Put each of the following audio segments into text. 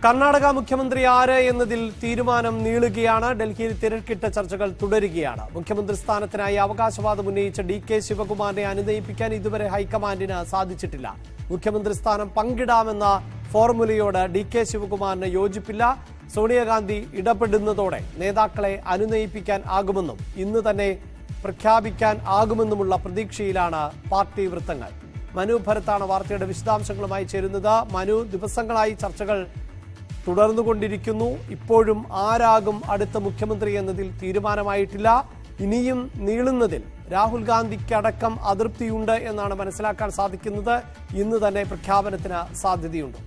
കർണാടക മുഖ്യമന്ത്രി ആര് എന്നതിൽ തീരുമാനം നീളുകയാണ്. ഡൽഹിയിൽ തിരക്കിട്ട ചർച്ചകൾ തുടരുകയാണ്. മുഖ്യമന്ത്രി സ്ഥാനത്തിനായി അവകാശവാദം ഉന്നയിച്ച DK ശിവകുമാറിനെ അനുനയിപ്പിക്കാൻ ഇതുവരെ ഹൈക്കമാൻഡിന് സാധിച്ചിട്ടില്ല. മുഖ്യമന്ത്രി സ്ഥാനം പങ്കിടാമെന്ന ഫോർമുലയോട് DK ശിവകുമാറിന് യോജിപ്പില്ല. സോണിയാഗാന്ധി ഇടപെടുന്നതോടെ നേതാക്കളെ അനുനയിപ്പിക്കാൻ ആകുമെന്നും ഇന്ന് തന്നെ പ്രഖ്യാപിക്കാൻ ആകുമെന്നുമുള്ള പ്രതീക്ഷയിലാണ് പാർട്ടി വൃത്തങ്ങൾ. മനു ഭരത്താണ് വാർത്തയുടെ വിശദാംശങ്ങളുമായി ചേരുന്നത്. മനു, ദിവസങ്ങളായി ചർച്ചകൾ തുടർന്നുകൊണ്ടിരിക്കുന്നു. ഇപ്പോഴും ആരാകും അടുത്ത മുഖ്യമന്ത്രി എന്നതിൽ തീരുമാനമായിട്ടില്ല. ഇനിയും നീളുന്നതിൽ രാഹുൽ ഗാന്ധിക്കടക്കം അതൃപ്തിയുണ്ട് എന്നാണ് മനസ്സിലാക്കാൻ സാധിക്കുന്നത്. ഇന്ന് തന്നെ പ്രഖ്യാപനത്തിന് സാധ്യതയുണ്ട്.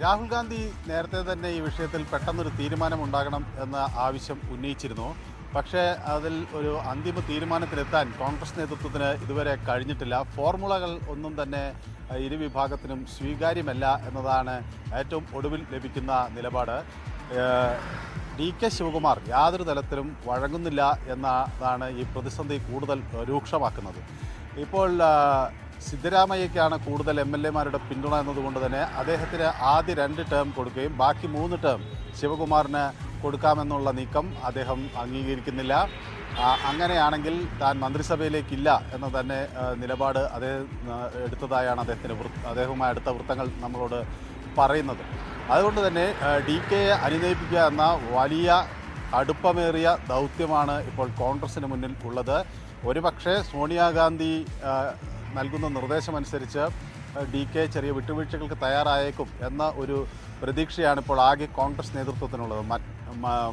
രാഹുൽ ഗാന്ധി നേരത്തെ തന്നെ ഈ വിഷയത്തിൽ പെട്ടെന്നൊരു തീരുമാനം ഉണ്ടാകണം എന്ന ആവശ്യം ഉന്നയിച്ചിരുന്നു. പക്ഷേ അതിൽ ഒരു അന്തിമ തീരുമാനത്തിലെത്താൻ കോൺഗ്രസ് നേതൃത്വത്തിന് ഇതുവരെ കഴിഞ്ഞിട്ടില്ല. ഫോർമുലകൾ ഒന്നും തന്നെ ഇരു വിഭാഗത്തിനും സ്വീകാര്യമല്ല എന്നതാണ് ഏറ്റവും ഒടുവിൽ ലഭിക്കുന്ന നിലപാട്. DK ശിവകുമാർ യാതൊരു തലത്തിലും വഴങ്ങുന്നില്ല എന്നതാണ് ഈ പ്രതിസന്ധി കൂടുതൽ രൂക്ഷമാക്കുന്നത്. ഇപ്പോൾ സിദ്ധരാമയ്യയ്ക്കാണ് കൂടുതൽ MLA-മാരുടെ പിന്തുണ എന്നതുകൊണ്ട് തന്നെ അദ്ദേഹത്തിന് ആദ്യ 2 ടേം കൊടുക്കുകയും ബാക്കി 3 ടേം ശിവകുമാറിന് കൊടുക്കാമെന്നുള്ള നീക്കം അദ്ദേഹം അംഗീകരിക്കുന്നില്ല. അങ്ങനെയാണെങ്കിൽ താൻ മന്ത്രിസഭയിലേക്കില്ല എന്ന തന്നെ നിലപാട് അദ്ദേഹം എടുത്തതായാണ് അദ്ദേഹവുമായി അടുത്ത വൃത്തങ്ങൾ നമ്മളോട് പറയുന്നത്. അതുകൊണ്ട് തന്നെ DKയെ അനുനയിപ്പിക്കുക എന്ന വലിയ അടുപ്പമേറിയ ദൗത്യമാണ് ഇപ്പോൾ കോൺഗ്രസിന് മുന്നിൽ ഉള്ളത്. ഒരുപക്ഷെ സോണിയാഗാന്ധി നൽകുന്ന നിർദ്ദേശമനുസരിച്ച് DK ചെറിയ വിട്ടുവീഴ്ചകൾക്ക് തയ്യാറായേക്കും എന്ന ഒരു പ്രതീക്ഷയാണ് ഇപ്പോൾ ആകെ കോൺഗ്രസ് നേതൃത്വത്തിനുള്ളത്.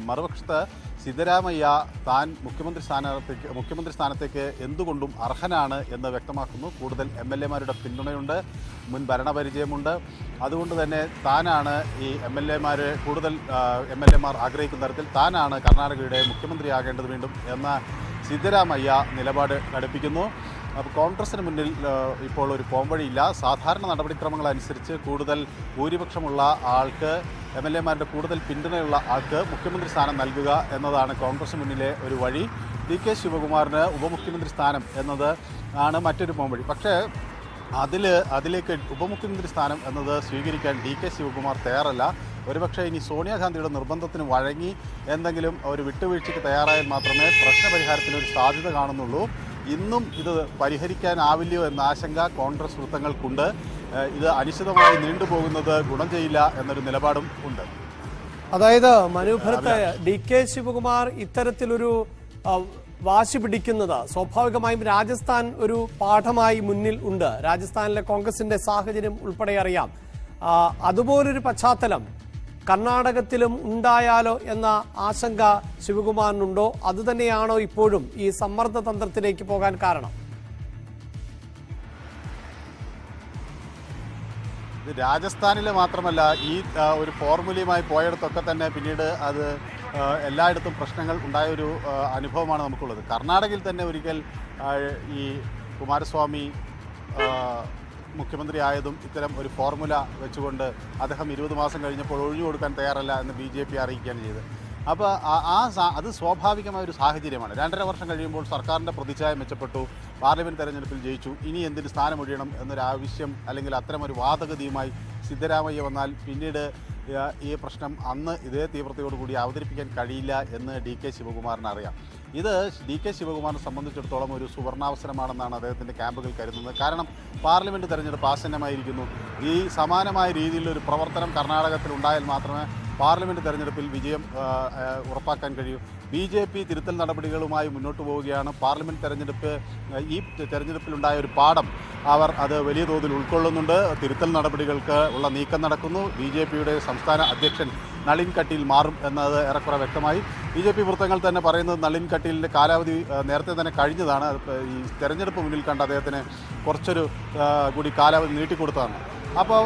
മറുപക്ഷത്ത് സിദ്ധരാമയ്യ താൻ മുഖ്യമന്ത്രി സ്ഥാനത്തേക്ക് എന്തുകൊണ്ടും അർഹനാണ് എന്ന് വ്യക്തമാക്കുന്നു. കൂടുതൽ MLA-മാരുടെ പിന്തുണയുണ്ട്, മുൻ ഭരണപരിചയമുണ്ട്. അതുകൊണ്ട് തന്നെ താനാണ് ഈ കൂടുതൽ MLA-മാർ ആഗ്രഹിക്കുന്ന തരത്തിൽ താനാണ് കർണാടകയുടെ മുഖ്യമന്ത്രിയാകേണ്ടത് വീണ്ടും എന്ന സിദ്ധരാമയ്യ നിലപാട് ഘടിപ്പിക്കുന്നു. അപ്പോൾ കോൺഗ്രസിന് മുന്നിൽ ഇപ്പോൾ ഒരു പോംവഴിയില്ല. സാധാരണ നടപടിക്രമങ്ങളനുസരിച്ച് കൂടുതൽ ഭൂരിപക്ഷമുള്ള ആൾക്ക് MLA-മാരുടെ കൂടുതൽ പിന്തുണയുള്ള ആൾക്ക് മുഖ്യമന്ത്രി സ്ഥാനം നൽകുക എന്നതാണ് കോൺഗ്രസ് മുന്നിലെ ഒരു വഴി. DK ശിവകുമാറിന് ഉപമുഖ്യമന്ത്രി സ്ഥാനം എന്നത് ആണ് മറ്റൊരു പോംവഴി. പക്ഷേ അതിലേക്ക് ഉപമുഖ്യമന്ത്രി സ്ഥാനം എന്നത് സ്വീകരിക്കാൻ DK ശിവകുമാർ തയ്യാറല്ല. ഒരുപക്ഷെ ഇനി സോണിയാഗാന്ധിയുടെ നിർബന്ധത്തിന് വഴങ്ങി എന്തെങ്കിലും ഒരു വിട്ടുവീഴ്ചയ്ക്ക് തയ്യാറായാൽ മാത്രമേ പ്രശ്നപരിഹാരത്തിനൊരു സാധ്യത കാണുന്നുള്ളൂ. ഇന്നും ഇത് പരിഹരിക്കാനാവില്ലയോ എന്ന ആശങ്ക കോൺഗ്രസ് വൃത്തങ്ങൾക്കുണ്ട്. ഇത് അനിശ്ചിതമായി നീണ്ടുപോകുന്നത് ഗുണം ചെയ്യില്ല എന്നൊരു നിലപാടും ഉണ്ട്. അതായത് മനോഭരത്ത് DK ശിവകുമാർ ഇത്തരത്തിലൊരു വാശി പിടിക്കുന്നത് സ്വാഭാവികമായും രാജസ്ഥാൻ ഒരു പാഠമായി മുന്നിൽ ഉണ്ട്. രാജസ്ഥാനിലെ കോൺഗ്രസിന്റെ സാഹചര്യം ഉൾപ്പെടെ അറിയാം. അതുപോലൊരു പശ്ചാത്തലം കർണാടകത്തിലും ഉണ്ടായാലോ എന്ന ആശങ്ക ശിവകുമാറിനുണ്ടോ? അതുതന്നെയാണോ ഇപ്പോഴും ഈ സമ്മർദ്ദ തന്ത്രത്തിലേക്ക് പോകാൻ കാരണം? ഇത് രാജസ്ഥാനിൽ മാത്രമല്ല, ഈ ഒരു ഫോർമുലയുമായി പോയിടത്തൊക്കെ തന്നെ പിന്നീട് അത് എല്ലായിടത്തും പ്രശ്നങ്ങൾ ഉണ്ടായൊരു അനുഭവമാണ് നമുക്കുള്ളത്. കർണാടകയിൽ തന്നെ ഒരിക്കൽ ഈ കുമാരസ്വാമി മുഖ്യമന്ത്രി ആയതും ഇത്തരം ഒരു ഫോർമുല വെച്ചുകൊണ്ട് അദ്ദേഹം 20 മാസം കഴിഞ്ഞപ്പോൾ ഒഴിഞ്ഞു കൊടുക്കാൻ തയ്യാറല്ല എന്ന് BJP അറിയിക്കുകയാണ് ചെയ്തത്. അപ്പോൾ അത് സ്വാഭാവികമായ ഒരു സാഹചര്യമാണ്. 2.5 വർഷം കഴിയുമ്പോൾ സർക്കാരിൻ്റെ പ്രതിച്ഛായ മെച്ചപ്പെട്ടു, പാർലമെൻറ്റ് തെരഞ്ഞെടുപ്പിൽ ജയിച്ചു, ഇനി എന്തിന് സ്ഥാനമൊഴിയണം എന്നൊരാവശ്യം അല്ലെങ്കിൽ അത്തരമൊരു വാദഗതിയുമായി സിദ്ധരാമയ്യ വന്നാൽ പിന്നീട് ഈ പ്രശ്നം അന്ന് ഇതേ തീവ്രതയോടുകൂടി അവതരിപ്പിക്കാൻ കഴിയില്ല എന്ന് DK ശിവകുമാറിന് അറിയാം. ഇത് DK ശിവകുമാറിനെ സംബന്ധിച്ചിടത്തോളം ഒരു സുവർണാവസരമാണെന്നാണ് അദ്ദേഹത്തിൻ്റെ ക്യാമ്പുകൾ കരുതുന്നത്. കാരണം പാർലമെൻറ്റ് തെരഞ്ഞെടുപ്പ് ആസന്നമായിരിക്കുന്നു. ഈ സമാനമായ രീതിയിലൊരു പ്രവർത്തനം കർണാടകത്തിൽ ഉണ്ടായാൽ മാത്രമേ പാർലമെൻറ്റ് തെരഞ്ഞെടുപ്പിൽ വിജയം ഉറപ്പാക്കാൻ കഴിയൂ. BJP തിരുത്തൽ നടപടികളുമായി മുന്നോട്ട് പോവുകയാണ്. പാർലമെൻറ്റ് ഈ തെരഞ്ഞെടുപ്പിലുണ്ടായ ഒരു പാഠം അവർ അത് വലിയ തോതിൽ ഉൾക്കൊള്ളുന്നുണ്ട്. തിരുത്തൽ നടപടികൾക്ക് ഉള്ള നീക്കം നടക്കുന്നു. BJPയുടെ സംസ്ഥാന അധ്യക്ഷൻ നളിൻ കട്ടീൽ മാറും എന്നത് ഏറെക്കുറെ വ്യക്തമായി. BJP വൃത്തങ്ങൾ തന്നെ പറയുന്നത് നളിൻ കട്ടീലിൻ്റെ കാലാവധി നേരത്തെ തന്നെ കഴിഞ്ഞതാണ്. ഈ തെരഞ്ഞെടുപ്പ് മുന്നിൽ കണ്ട് അദ്ദേഹത്തിന് കുറച്ചൊരു കൂടി കാലാവധി നീട്ടിക്കൊടുത്തതാണ്. അപ്പോൾ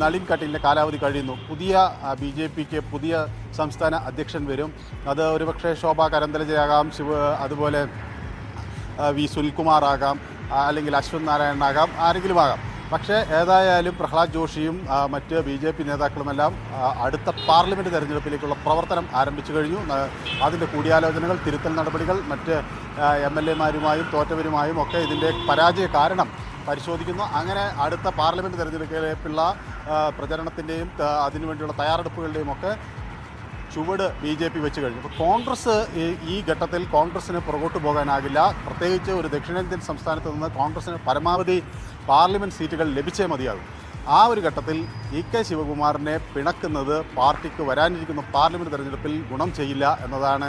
നളിൻ കട്ടീലിൻ്റെ കാലാവധി കഴിയുന്നു. പുതിയ BJPക്ക് പുതിയ സംസ്ഥാന അധ്യക്ഷൻ വരും. അത് ഒരുപക്ഷെ ശോഭ കരന്തലജയാകാം, അതുപോലെ V സുനിൽകുമാർ ആകാം, അല്ലെങ്കിൽ അശ്വന്ത് നാരായണനാകാം, ആരെങ്കിലും ആകാം. പക്ഷേ ഏതായാലും പ്രഹ്ലാദ് ജോഷിയും മറ്റ് BJP നേതാക്കളുമെല്ലാം അടുത്ത പാർലമെൻറ്റ് തെരഞ്ഞെടുപ്പിലേക്കുള്ള പ്രവർത്തനം ആരംഭിച്ചു കഴിഞ്ഞു. അതിൻ്റെ കൂടിയാലോചനകൾ, തിരുത്തൽ നടപടികൾ, മറ്റ് MLA-മാരുമായും തോറ്റവരുമായും ഒക്കെ ഇതിൻ്റെ പരാജയ കാരണം പരിശോധിക്കുന്നു. അങ്ങനെ അടുത്ത പാർലമെൻറ്റ് തെരഞ്ഞെടുപ്പിലേക്കുള്ള പ്രചരണത്തിൻ്റെയും അതിനുവേണ്ടിയുള്ള തയ്യാറെടുപ്പുകളുടെയും ഒക്കെ ചുവട് BJP വെച്ച് കഴിഞ്ഞു. അപ്പോൾ കോൺഗ്രസ് ഈ ഘട്ടത്തിൽ കോൺഗ്രസിന് പുറകോട്ട് പോകാനാകില്ല. പ്രത്യേകിച്ച് ഒരു ദക്ഷിണേന്ത്യൻ സംസ്ഥാനത്ത് നിന്ന് കോൺഗ്രസിന് പരമാവധി പാർലമെൻറ്റ് സീറ്റുകൾ ലഭിച്ചേ മതിയാകും. ആ ഒരു ഘട്ടത്തിൽ EK ശിവകുമാറിനെ പിണക്കുന്നത് പാർട്ടിക്ക് വരാനിരിക്കുന്ന പാർലമെൻറ്റ് തെരഞ്ഞെടുപ്പിൽ ഗുണം ചെയ്യില്ല എന്നതാണ്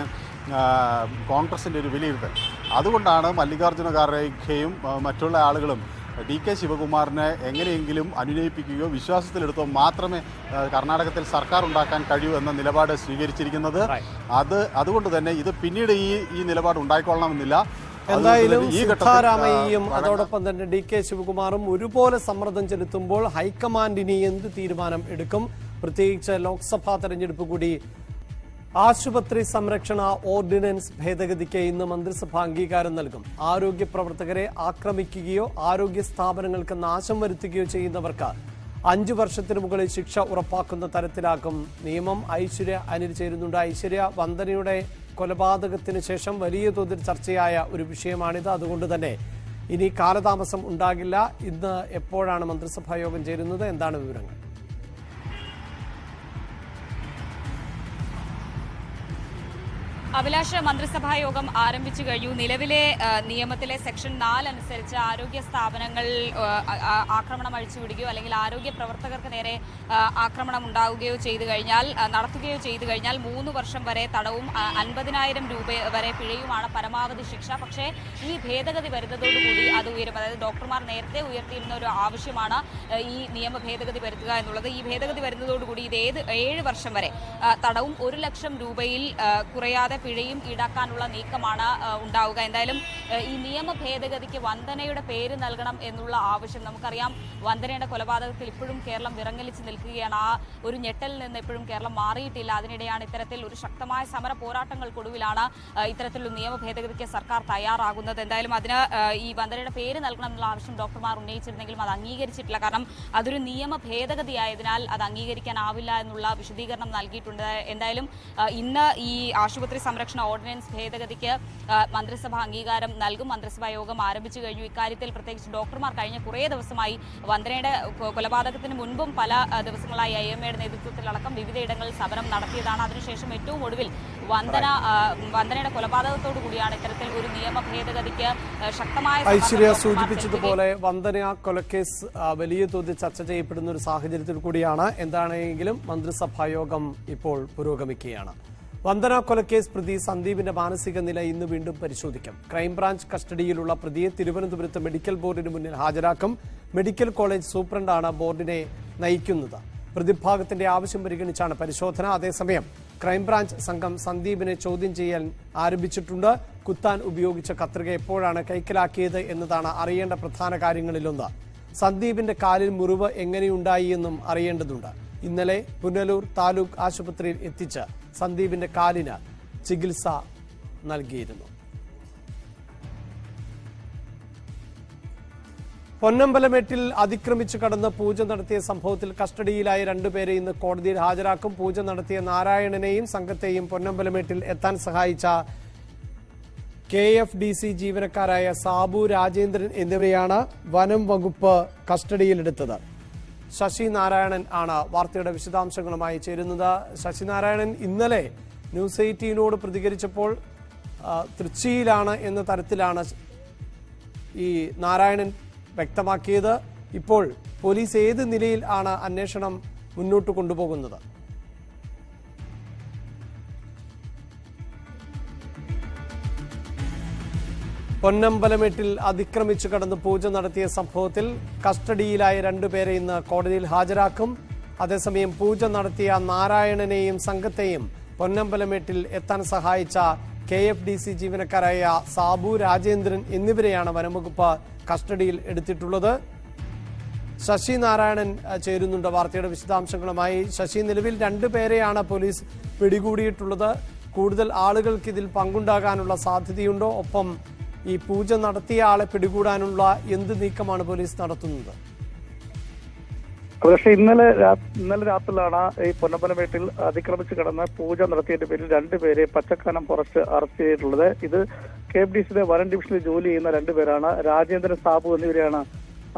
കോൺഗ്രസിൻ്റെ ഒരു വിലയിരുത്തൽ. അതുകൊണ്ടാണ് മല്ലികാർജ്ജുന ഖാർഗെയും മറ്റുള്ള ആളുകളും DK ശിവകുമാറിനെ എങ്ങനെയെങ്കിലും അനുനയിപ്പിക്കുകയോ വിശ്വാസത്തിലെടുത്തോ മാത്രമേ കർണാടകത്തിൽ സർക്കാർ ഉണ്ടാക്കാൻ കഴിയൂ എന്ന നിലപാട് സ്വീകരിച്ചിരിക്കുന്നത്. അതുകൊണ്ട് തന്നെ ഇത് പിന്നീട് ഈ നിലപാട് ഉണ്ടായിക്കൊള്ളണമെന്നില്ല. എന്തായാലും സിദ്ധാരാമയ്യയും അതോടൊപ്പം തന്നെ DK ശിവകുമാറും ഒരുപോലെ സമ്മർദ്ദം ചെലുത്തുമ്പോൾ ഹൈക്കമാൻഡിന് എന്ത് തീരുമാനം എടുക്കും? പ്രത്യേകിച്ച് ലോക്സഭാ തെരഞ്ഞെടുപ്പ് കൂടി. ആശുപത്രി സംരക്ഷണ ഓർഡിനൻസ് ഭേദഗതിക്ക് ഇന്ന് മന്ത്രിസഭ അംഗീകാരം നൽകും. ആരോഗ്യ പ്രവർത്തകരെ ആക്രമിക്കുകയോ ആരോഗ്യ സ്ഥാപനങ്ങൾക്ക് നാശം വരുത്തുകയോ ചെയ്യുന്നവർക്ക് 5 വർഷത്തിന് മുകളിൽ ശിക്ഷ ഉറപ്പാക്കുന്ന തരത്തിലാക്കും നിയമം. ഐശ്വര്യ അനിൽ ചേരുന്നുണ്ട്. ഐശ്വര്യ, വന്ദനയുടെ കൊലപാതകത്തിന് ശേഷം വലിയ തോതിൽ ചർച്ചയായ ഒരു വിഷയമാണിത്. അതുകൊണ്ട് തന്നെ ഇനി കാലതാമസം ഉണ്ടാകില്ല. ഇന്ന് എപ്പോഴാണ് മന്ത്രിസഭാ യോഗം ചേരുന്നത്? എന്താണ് വിവരങ്ങൾ? അഭിലാഷ്, മന്ത്രിസഭാ യോഗം ആരംഭിച്ചു കഴിഞ്ഞു. നിലവിലെ നിയമത്തിലെ സെക്ഷൻ 4 അനുസരിച്ച് ആരോഗ്യ സ്ഥാപനങ്ങൾ ആക്രമണം അഴിച്ചുവിടുകയോ അല്ലെങ്കിൽ ആരോഗ്യ പ്രവർത്തകർക്ക് നേരെ ആക്രമണം ഉണ്ടാവുകയോ നടത്തുകയോ ചെയ്തു കഴിഞ്ഞാൽ 3 വർഷം വരെ തടവും 50,000 രൂപ വരെ പിഴയുമാണ് പരമാവധി ശിക്ഷ. പക്ഷേ ഈ ഭേദഗതി വരുന്നതോടുകൂടി അത് ഉയരും. അതായത് ഡോക്ടർമാർ നേരത്തെ ഉയർത്തിയിരുന്ന ഒരു ആവശ്യമാണ് ഈ നിയമ ഭേദഗതി വരുത്തുക എന്നുള്ളത്. ഈ ഭേദഗതി വരുന്നതോടുകൂടി ഇത് 7 വർഷം വരെ തടവും 1 ലക്ഷം രൂപയിൽ കുറയാതെ പിഴയും ഈടാക്കാനുള്ള നീക്കമാണ് ഉണ്ടാവുക. എന്തായാലും ഈ നിയമ ഭേദഗതിക്ക് വന്ദനയുടെ പേര് നൽകണം എന്നുള്ള ആവശ്യം നമുക്കറിയാം. വന്ദനയുടെ കൊലപാതകത്തിൽ ഇപ്പോഴും കേരളം വിറങ്ങലിച്ച് നിൽക്കുകയാണ്. ആ ഒരു ഞെട്ടലിൽ നിന്ന് ഇപ്പോഴും കേരളം മാറിയിട്ടില്ല. അതിനിടെയാണ് ഇത്തരത്തിൽ ഒരു ശക്തമായ സമര പോരാട്ടങ്ങൾക്കൊടുവിലാണ് ഇത്തരത്തിലുള്ള നിയമ ഭേദഗതിക്ക് സർക്കാർ തയ്യാറാകുന്നത്. എന്തായാലും അതിന് ഈ വന്ദനയുടെ പേര് നൽകണം എന്നുള്ള ആവശ്യം ഡോക്ടർമാർ ഉന്നയിച്ചിരുന്നെങ്കിലും അത് അംഗീകരിച്ചിട്ടില്ല. കാരണം അതൊരു നിയമ ഭേദഗതി ആയതിനാൽ അത് അംഗീകരിക്കാനാവില്ല എന്നുള്ള വിശദീകരണം നൽകിയിട്ടുണ്ട്. എന്തായാലും ഇന്ന് ഈ ആശുപത്രി സംരക്ഷണ ഓർഡിനൻസ് ഭേദഗതിക്ക് മന്ത്രിസഭ അംഗീകാരം നൽകും. മന്ത്രിസഭാ യോഗം ആരംഭിച്ചു കഴിഞ്ഞു. ഇക്കാര്യത്തിൽ പ്രത്യേകിച്ച് ഡോക്ടർമാർ കഴിഞ്ഞ കുറേ ദിവസമായി വന്ദനയുടെ കൊലപാതകത്തിന് മുൻപും പല ദിവസങ്ങളായി IMAയുടെ നേതൃത്വത്തിലടക്കം വിവിധയിടങ്ങളിൽ സമരം നടത്തിയതാണ്. അതിനുശേഷം ഏറ്റവും ഒടുവിൽ വന്ദനയുടെ കൊലപാതകത്തോടു കൂടിയാണ് ഇത്തരത്തിൽ ഒരു നിയമ ഭേദഗതിക്ക് ശക്തമായ ഐശ്വര്യ സൂചിപ്പിച്ചതുപോലെ വന്ദന കൊലക്കേസ് വലിയ തോതിൽ ചർച്ച ചെയ്യപ്പെടുന്ന ഒരു സാഹചര്യത്തിൽ കൂടിയാണ്. എന്താണെങ്കിലും മന്ത്രിസഭാ യോഗം ഇപ്പോൾ പുരോഗമിക്കുകയാണ്. വന്ദന കൊലക്കേസ് പ്രതി സന്ദീപിന്റെ മാനസിക നില ഇന്ന് വീണ്ടും പരിശോധിക്കും. ക്രൈംബ്രാഞ്ച് കസ്റ്റഡിയിലുള്ള പ്രതിയെ തിരുവനന്തപുരത്ത് മെഡിക്കൽ ബോർഡിന് മുന്നിൽ ഹാജരാക്കും. മെഡിക്കൽ കോളേജ് സൂപ്രണ്ടാണ് ബോർഡിനെ നയിക്കുന്നത്. പ്രതിഭാഗത്തിന്റെ ആവശ്യം പരിഗണിച്ചാണ് പരിശോധന. അതേസമയം ക്രൈംബ്രാഞ്ച് സംഘം സന്ദീപിനെ ചോദ്യം ചെയ്യാൻ ആരംഭിച്ചിട്ടുണ്ട്. കുത്താൻ ഉപയോഗിച്ച കത്രിക എപ്പോഴാണ് കൈക്കലാക്കിയത് എന്നതാണ് അറിയേണ്ട പ്രധാന കാര്യങ്ങളിലൊന്ന്. സന്ദീപിന്റെ കാലിൽ മുറിവ് എങ്ങനെയുണ്ടായി എന്നും അറിയേണ്ടതുണ്ട്. ഇന്നലെ പുനലൂർ താലൂക്ക് ആശുപത്രിയിൽ എത്തിച്ച് സന്ദീപിന്റെ കാലിന് ചികിത്സ നൽകിയിരുന്നു. പൊന്നമ്പലമേട്ടിൽ അതിക്രമിച്ചു കടന്ന് പൂജ നടത്തിയ സംഭവത്തിൽ കസ്റ്റഡിയിലായ 2 പേരെ ഇന്ന് കോടതിയിൽ ഹാജരാക്കും. പൂജ നടത്തിയ നാരായണനെയും സംഘത്തെയും പൊന്നമ്പലമേട്ടിൽ എത്താൻ സഹായിച്ച KFDC ജീവനക്കാരായ സാബു, രാജേന്ദ്രൻ എന്നിവരെയാണ് വനം വകുപ്പ് കസ്റ്റഡിയിലെടുത്തത്. ശശി നാരായണൻ ആണ് വാർത്തയുടെ വിശദാംശങ്ങളുമായി ചേരുന്നത്. ശശി നാരായണൻ, ഇന്നലെ ന്യൂസ് 18നോട് പ്രതികരിച്ചപ്പോൾ തൃച്ചിയിലാണ് എന്ന തരത്തിലാണ് ഈ നാരായണൻ വ്യക്തമാക്കിയത്. ഇപ്പോൾ പോലീസ് ഏത് നിലയിൽ ആണ് അന്വേഷണം മുന്നോട്ട് കൊണ്ടുപോകുന്നത്? പൊന്നമ്പലമേട്ടിൽ അതിക്രമിച്ചു കടന്ന് പൂജ നടത്തിയ സംഭവത്തിൽ കസ്റ്റഡിയിലായ 2 പേരെ ഇന്ന് കോടതിയിൽ ഹാജരാക്കും. അതേസമയം പൂജ നടത്തിയ നാരായണനെയും സംഘത്തെയും പൊന്നമ്പലമേട്ടിൽ എത്താൻ സഹായിച്ച KFDC ജീവനക്കാരായ സാബു, രാജേന്ദ്രൻ എന്നിവരെയാണ് വനംവകുപ്പ് കസ്റ്റഡിയിൽ എടുത്തിട്ടുള്ളത്. ശശി നാരായണൻ ചേരുന്നുണ്ട് വാർത്തയുടെ വിശദാംശങ്ങളുമായി. ശശി, നിലവിൽ 2 പേരെയാണ് പോലീസ് പിടികൂടിയിട്ടുള്ളത്. കൂടുതൽ ആളുകൾക്ക് ഇതിൽ പങ്കുണ്ടാകാനുള്ള സാധ്യതയുണ്ടോ? ഒപ്പം ഈ പൂജ നടത്തിയ ആളെ പിടികൂടാനുള്ള എന്ത് നീക്കമാണ് പോലീസ് നടത്തുന്നത്? പക്ഷേ ഇന്നലെ രാത്രിയിലാണ് ഈ പൊന്നമ്പലമേട്ടിൽ അതിക്രമിച്ച് കടന്ന് പൂജ നടത്തിയതിന്റെ പേരിൽ 2 പേരെ പച്ചക്കാനം ഫോറസ്റ്റ് അറസ്റ്റ് ചെയ്തിട്ടുള്ളത്. ഇത് KFDCയുടെ വനം ഡിവിഷനിൽ ജോലി ചെയ്യുന്ന 2 പേരാണ്. രാജേന്ദ്രൻ, സാബു എന്നിവരെയാണ്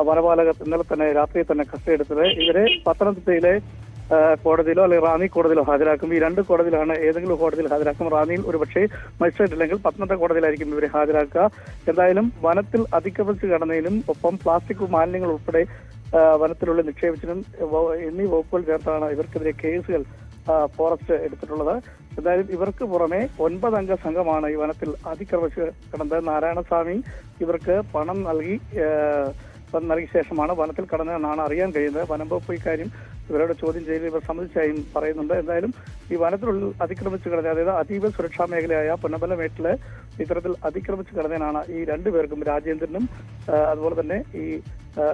വനപാലകർ ഇന്നലെ തന്നെ രാത്രി തന്നെ കസ്റ്റഡിയെടുത്തത്. ഇവരെ പത്തനംതിട്ടയിലെ കോടതിയിലോ അല്ലെങ്കിൽ റാന്നി കോടതിയിലോ ഹാജരാക്കും. ഈ രണ്ട് കോടതിയിലാണ് ഏതെങ്കിലും കോടതിയിൽ ഹാജരാക്കും. റാന്നിയിൽ ഒരുപക്ഷെ മജിസ്ട്രേറ്റ് അല്ലെങ്കിൽ പത്തനംതിട്ട കോടതിയിലായിരിക്കും ഇവരെ ഹാജരാക്കുക. എന്തായാലും വനത്തിൽ അതിക്രമിച്ച് കടന്നതിനും ഒപ്പം പ്ലാസ്റ്റിക് മാലിന്യങ്ങൾ ഉൾപ്പെടെ വനത്തിലുള്ള നിക്ഷേപിച്ചതിനും എന്നീ വകുപ്പുകൾ ചേർത്താണ് ഇവർക്കെതിരെ കേസുകൾ ഫോറസ്റ്റ് എടുത്തിട്ടുള്ളത്. എന്തായാലും ഇവർക്ക് പുറമെ 9 അംഗ സംഘമാണ് ഈ വനത്തിൽ അതിക്രമിച്ച് കിടന്നത്. നാരായണസ്വാമി ഇവർക്ക് പണം നൽകിയ ശേഷമാണ് വനത്തിൽ കടന്നതെന്നാണ് അറിയാൻ കഴിയുന്നത്. വനം വകുപ്പ് ഇക്കാര്യം ഇവരോട് ചോദ്യം ചെയ്ത് ഇവർ സമ്മതിച്ചായും പറയുന്നുണ്ട്. എന്തായാലും ഈ വനത്തിനുള്ളിൽ അതിക്രമിച്ച് കിടന്നത്, അതായത് അതീവ സുരക്ഷാ മേഖലയായ പൊന്നമ്പലമേട്ടില് ഇത്തരത്തിൽ അതിക്രമിച്ച് കിടന്നതിനാണ് ഈ രണ്ടുപേർക്കും, രാജേന്ദ്രനും അതുപോലെ തന്നെ ഈ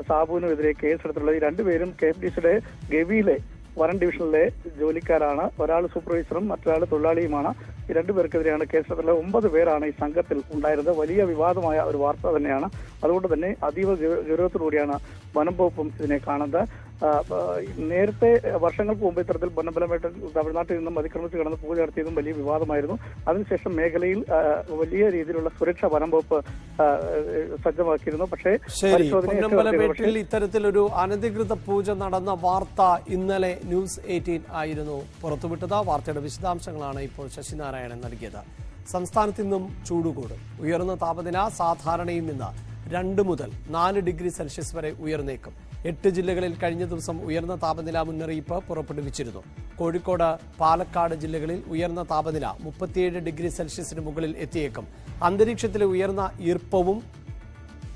സാബുവിനുമെതിരെ കേസെടുത്തിട്ടുള്ളത്. ഈ രണ്ടുപേരും KFDCയുടെ ഗവിയിലെ വനം ഡിവിഷനിലെ ജോലിക്കാരാണ്. ഒരാൾ സൂപ്പർവൈസറും മറ്റൊരാൾ തൊഴിലാളിയുമാണ്. ഈ രണ്ടുപേർക്കെതിരെയാണ് കേസെടുത്തിട്ടുള്ളത്. 9 പേരാണ് ഈ സംഘത്തിൽ ഉണ്ടായിരുന്നത്. വലിയ വിവാദമായ ഒരു വാർത്ത തന്നെയാണ്. അതുകൊണ്ട് തന്നെ അതീവ ഗൗരവത്തോടുകൂടിയാണ് വനം വകുപ്പും ഇതിനെ കാണുന്നത്. നേരത്തെ വർഷങ്ങൾക്ക് മുമ്പ് ഇത്തരത്തിൽ പൊന്നമ്പലമേട്ടിൽ തമിഴ്നാട്ടിൽ നിന്നും അതിക്രമിച്ച് കിടന്ന് പൂജ നടത്തിയതും വലിയ വിവാദമായിരുന്നു. അതിനുശേഷം മേഖലയിൽ വലിയ രീതിയിലുള്ള സുരക്ഷ വനം വകുപ്പ് സജ്ജമാക്കിയിരുന്നു. പക്ഷേ പൊന്നമ്പലമേട്ടിൽ ഇത്തരത്തിലൊരു അനധികൃത പൂജ നടന്ന വാർത്ത ഇന്നലെ ന്യൂസ് 18 ആയിരുന്നു പുറത്തുവിട്ടത്. വാർത്തയുടെ വിശദാംശങ്ങളാണ് ഇപ്പോൾ ശശിനാരായണൻ നൽകിയത്. സംസ്ഥാനത്ത് നിന്നും ചൂടുകൂടും. ഉയർന്ന താപനില സാധാരണയിൽ നിന്ന് 2 മുതൽ 4 ഡിഗ്രി സെൽഷ്യസ് വരെ ഉയർന്നേക്കും. 8 ജില്ലകളിൽ കഴിഞ്ഞ ദിവസം ഉയർന്ന താപനില മുന്നറിയിപ്പ് പുറപ്പെടുവിച്ചിരുന്നു. കോഴിക്കോട്, പാലക്കാട് ജില്ലകളിൽ ഉയർന്ന താപനില 37 ഡിഗ്രി സെൽഷ്യസിന് മുകളിൽ എത്തിയേക്കും. അന്തരീക്ഷത്തിലെ ഉയർന്ന ഈർപ്പവും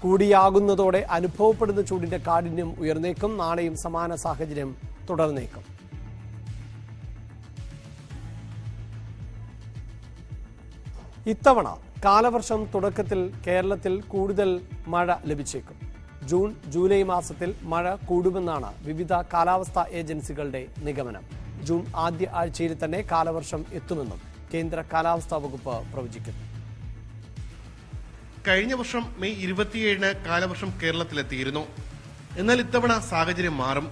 കൂടിയാകുന്നതോടെ അനുഭവപ്പെടുന്ന ചൂടിന്റെ കാഠിന്യം ഉയർന്നേക്കും. നാളെയും സമാന സാഹചര്യം തുടർന്നേക്കും. ഇത്തവണ കാലവർഷം തുടക്കത്തിൽ കേരളത്തിൽ കൂടുതൽ മഴ ലഭിച്ചേക്കും. ജൂൺ, ജൂലൈ മാസത്തിൽ മഴ കൂടുമെന്നാണ് വിവിധ കാലാവസ്ഥാ ഏജൻസികളുടെ നിഗമനം. ജൂൺ ആദ്യ ആഴ്ചയിൽ തന്നെ കാലവർഷം എത്തുമെന്നും കേന്ദ്ര കാലാവസ്ഥാ വകുപ്പ് പ്രവചിക്കുന്നു. കഴിഞ്ഞ വർഷം മെയ് 27-ന് കാലവർഷം കേരളത്തിലെത്തിയിരുന്നു. എന്നാൽ ഇത്തവണ സാഹചര്യം മാറും.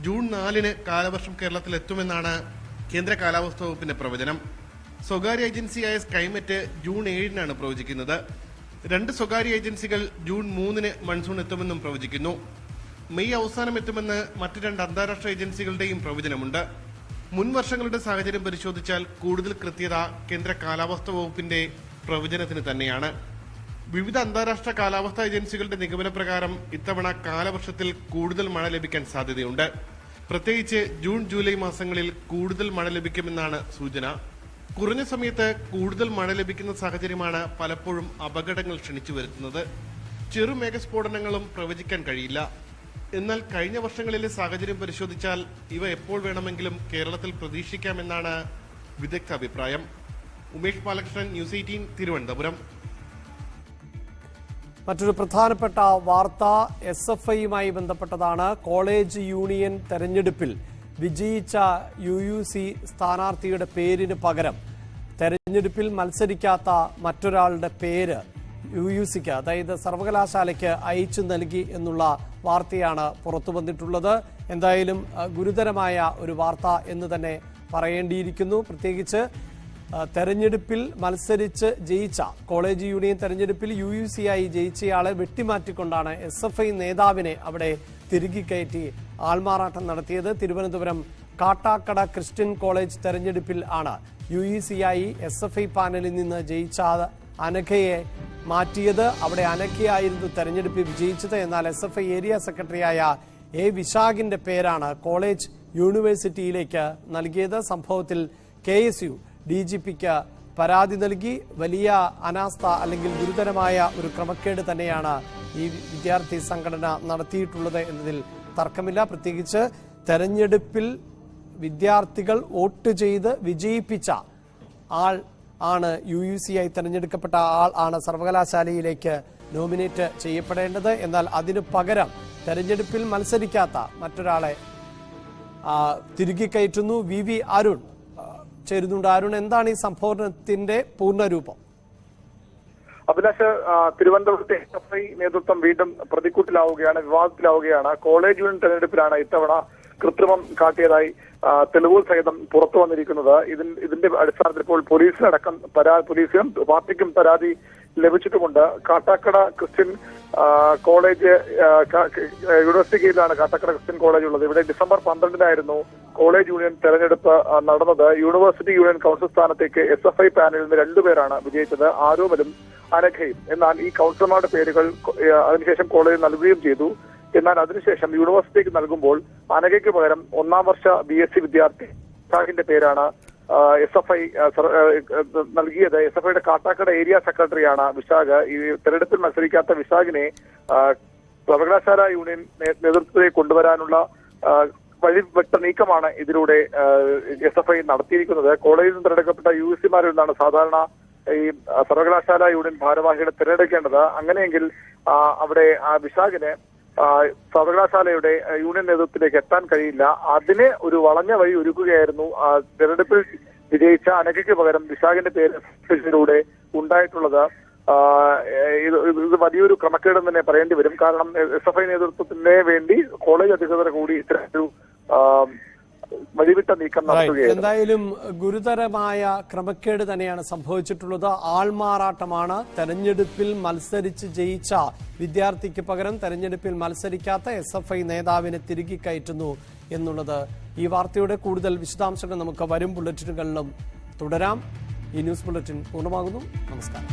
ജൂൺ 4-ന് കാലവർഷം കേരളത്തിലെത്തുമെന്നാണ് കേന്ദ്ര കാലാവസ്ഥാ വകുപ്പിന്റെ പ്രവചനം. സ്വകാര്യ ഏജൻസിയായ സ്കൈമെറ്റ് ജൂൺ 7-നാണ് പ്രവചിക്കുന്നത്. 2 സ്വകാര്യ ഏജൻസികൾ ജൂൺ 3-ന് മൺസൂൺ എത്തുമെന്നും പ്രവചിക്കുന്നു. മെയ് അവസാനം എത്തുമെന്ന് മറ്റ് 2 അന്താരാഷ്ട്ര ഏജൻസികളുടെയും പ്രവചനമുണ്ട്. മുൻ വർഷങ്ങളുടെ സാഹചര്യം പരിശോധിച്ചാൽ കൂടുതൽ കൃത്യത കേന്ദ്ര കാലാവസ്ഥാ വകുപ്പിന്റെ പ്രവചനത്തിന് തന്നെയാണ്. വിവിധ അന്താരാഷ്ട്ര കാലാവസ്ഥാ ഏജൻസികളുടെ നിഗമനപ്രകാരം ഇത്തവണ കാലവർഷത്തിൽ കൂടുതൽ മഴ ലഭിക്കാൻ സാധ്യതയുണ്ട്. പ്രത്യേകിച്ച് ജൂൺ, ജൂലൈ മാസങ്ങളിൽ കൂടുതൽ മഴ ലഭിക്കുമെന്നാണ് സൂചന. കുറഞ്ഞ സമയത്ത് കൂടുതൽ മഴ ലഭിക്കുന്ന സാഹചര്യമാണ് പലപ്പോഴും അപകടങ്ങൾ ക്ഷണിച്ചു വരുത്തുന്നത്. ചെറുമേഘസ്ഫോടനങ്ങളും പ്രവചിക്കാൻ കഴിയില്ല. എന്നാൽ കഴിഞ്ഞ വർഷങ്ങളിലെ സാഹചര്യം പരിശോധിച്ചാൽ ഇവ എപ്പോൾ വേണമെങ്കിലും കേരളത്തിൽ പ്രതീക്ഷിക്കാമെന്നാണ് വിദഗ്ധ അഭിപ്രായം. ഉമേഷ് ബാലകൃഷ്ണൻ, ന്യൂസ് 18, തിരുവനന്തപുരം. മറ്റൊരു പ്രധാനപ്പെട്ട വാർത്ത SFIയുമായി ബന്ധപ്പെട്ടതാണ്. കോളേജ് യൂണിയൻ തെരഞ്ഞെടുപ്പിൽ വിജയിച്ച UUC സ്ഥാനാർത്ഥിയുടെ പേരിന് പകരം തെരഞ്ഞെടുപ്പിൽ മത്സരിക്കാത്ത മറ്റൊരാളുടെ പേര് UUCക്ക്, അതായത് സർവകലാശാലയ്ക്ക് അയച്ചു നൽകി എന്നുള്ള വാർത്തയാണ് പുറത്തു വന്നിട്ടുള്ളത്. എന്തായാലും ഗുരുതരമായ ഒരു വാർത്ത എന്ന് തന്നെ പറയേണ്ടിയിരിക്കുന്നു. പ്രത്യേകിച്ച് തെരഞ്ഞെടുപ്പിൽ മത്സരിച്ച് ജയിച്ച, കോളേജ് യൂണിയൻ തെരഞ്ഞെടുപ്പിൽ UUCയായി ജയിച്ചയാളെ വെട്ടിമാറ്റിക്കൊണ്ടാണ് SFI നേതാവിനെ അവിടെ തിരികെ കയറ്റി ആൾമാറാട്ടം നടത്തിയത്. തിരുവനന്തപുരം കാട്ടാക്കട ക്രിസ്ത്യൻ കോളേജ് തെരഞ്ഞെടുപ്പിൽ ആണ് UUCയായി SFI പാനലിൽ നിന്ന് ജയിച്ച അനഘയെ മാറ്റിയത്. അവിടെ അനഘയായിരുന്നു തെരഞ്ഞെടുപ്പിൽ വിജയിച്ചത്. എന്നാൽ SFI ഏരിയ സെക്രട്ടറിയായ A. വിശാഖിന്റെ പേരാണ് കോളേജ് യൂണിവേഴ്സിറ്റിയിലേക്ക് നൽകിയത്. സംഭവത്തിൽ KSU DGPക്ക് പരാതി നൽകി. വലിയ അനാസ്ഥ അല്ലെങ്കിൽ ഗുരുതരമായ ഒരു ക്രമക്കേട് തന്നെയാണ് ഈ വിദ്യാർത്ഥി സംഘടന നടത്തിയിട്ടുള്ളത് എന്നതിൽ തർക്കമില്ല. പ്രത്യേകിച്ച് തെരഞ്ഞെടുപ്പിൽ വിദ്യാർത്ഥികൾ വോട്ട് ചെയ്ത് വിജയിപ്പിച്ച ആൾ ആണ് UUCയായി തെരഞ്ഞെടുക്കപ്പെട്ട ആൾ ആണ് സർവകലാശാലയിലേക്ക് നോമിനേറ്റ് ചെയ്യപ്പെടേണ്ടത്. എന്നാൽ അതിനു പകരം തെരഞ്ഞെടുപ്പിൽ മത്സരിക്കാത്ത മറ്റൊരാളെ തിരികെ കയറ്റുന്നു. VV അരുൺ ചേരുന്നുണ്ട്. അരുൺ, എന്താണ് ഈ സംഭവത്തിന്റെ പൂർണ്ണരൂപം? അഭിലാഷ്, തിരുവനന്തപുരത്തെ SFI നേതൃത്വം വീണ്ടും പ്രതിക്കൂട്ടിലാവുകയാണ്, വിവാദത്തിലാവുകയാണ്. കോളേജ് യൂണിയൻ തെരഞ്ഞെടുപ്പിലാണ് ഇത്തവണ കൃത്രിമം കാട്ടിയതായി തെളിവുകൾ സഹിതം പുറത്തു വന്നിരിക്കുന്നത്. ഇതിന്റെ അടിസ്ഥാനത്തിൽ ഇപ്പോൾ പോലീസിനും പാർട്ടിക്കും പരാതി ലഭിച്ചിട്ടുമുണ്ട്. കാട്ടാക്കട ക്രിസ്ത്യൻ കോളേജ് യൂണിവേഴ്സിറ്റി കീഴിലാണ് കാട്ടാക്കട ക്രിസ്ത്യൻ കോളേജ് ഉള്ളത്. ഇവിടെ ഡിസംബർ 12-നായിരുന്നു കോളേജ് യൂണിയൻ തെരഞ്ഞെടുപ്പ് നടന്നത്. യൂണിവേഴ്സിറ്റി യൂണിയൻ കൗൺസിൽ സ്ഥാനത്തേക്ക് SFI പാനലിൽ നിന്ന് 2 പേരാണ് വിജയിച്ചത്, ആരോമലും അനഘയും. എന്നാൽ ഈ കൗൺസിലർമാരുടെ പേരുകൾ അതിനുശേഷം കോളേജിൽ നൽകുകയും ചെയ്തു. എന്നാൽ അതിനുശേഷം യൂണിവേഴ്സിറ്റിക്ക് നൽകുമ്പോൾ അനഘയ്ക്ക് പകരം 1-ാം വർഷ BSc വിദ്യാർത്ഥി വിശാഖിന്റെ പേരാണ് SFI നൽകിയത്. SFIയുടെ കാട്ടാക്കട ഏരിയ സെക്രട്ടറിയാണ് വിശാഖ്. ഈ തെരഞ്ഞെടുപ്പിൽ മത്സരിക്കാത്ത വിശാഖിനെ സർവകലാശാല യൂണിയൻ നേതൃത്വത്തിലേക്ക് കൊണ്ടുവരാനുള്ള വഴിവെട്ട നീക്കമാണ് ഇതിലൂടെ SFI നടത്തിയിരിക്കുന്നത്. കോളേജിൽ നിന്ന് തിരഞ്ഞെടുക്കപ്പെട്ട UC-മാരിൽ നിന്നാണ് സാധാരണ ഈ സർവകലാശാല യൂണിയൻ ഭാരവാഹികളെ തിരഞ്ഞെടുക്കേണ്ടത്. അങ്ങനെയെങ്കിൽ അവിടെ വിശാഖിന് സർവകലാശാലയുടെ യൂണിയൻ നേതൃത്വത്തിലേക്ക് എത്താൻ കഴിയില്ല. അതിന് ഒരു വളഞ്ഞ വഴി ഒരുക്കുകയായിരുന്നു തെരഞ്ഞെടുപ്പിൽ വിജയിച്ച അനഘയ്ക്ക് പകരം വിശാഖിന്റെ പേരിലൂടെ ഉണ്ടായിട്ടുള്ളത്. ഇത് വലിയൊരു ക്രമക്കേടെന്ന് തന്നെ പറയേണ്ടി വരും. കാരണം SFI നേതൃത്വത്തിന് വേണ്ടി കോളേജ് അധികൃതർ കൂടി ഇത്തരമൊരു വഴിവിട്ട നീക്കം നടത്തുകയാണ്. എന്തായാലും ഗുരുതരമായ ക്രമക്കേട് തന്നെയാണ് സംഭവിച്ചിട്ടുള്ളത്. ആൾമാറാട്ടമാണ്. തെരഞ്ഞെടുപ്പിൽ മത്സരിച്ച് ജയിച്ച വിദ്യാർത്ഥിക്ക് പകരം തെരഞ്ഞെടുപ്പിൽ മത്സരിക്കാത്ത SFI നേതാവിനെ തിരികെ കയറ്റുന്നു എന്നുള്ളത്. ഈ വാർത്തയുടെ കൂടുതൽ വിശദാംശങ്ങൾ നമുക്ക് വരും ബുള്ളറ്റിനുകളിലും തുടരാം. ഈ ന്യൂസ് ബുള്ളറ്റിൻ പൂർണ്ണമാകുന്നു. നമസ്കാരം.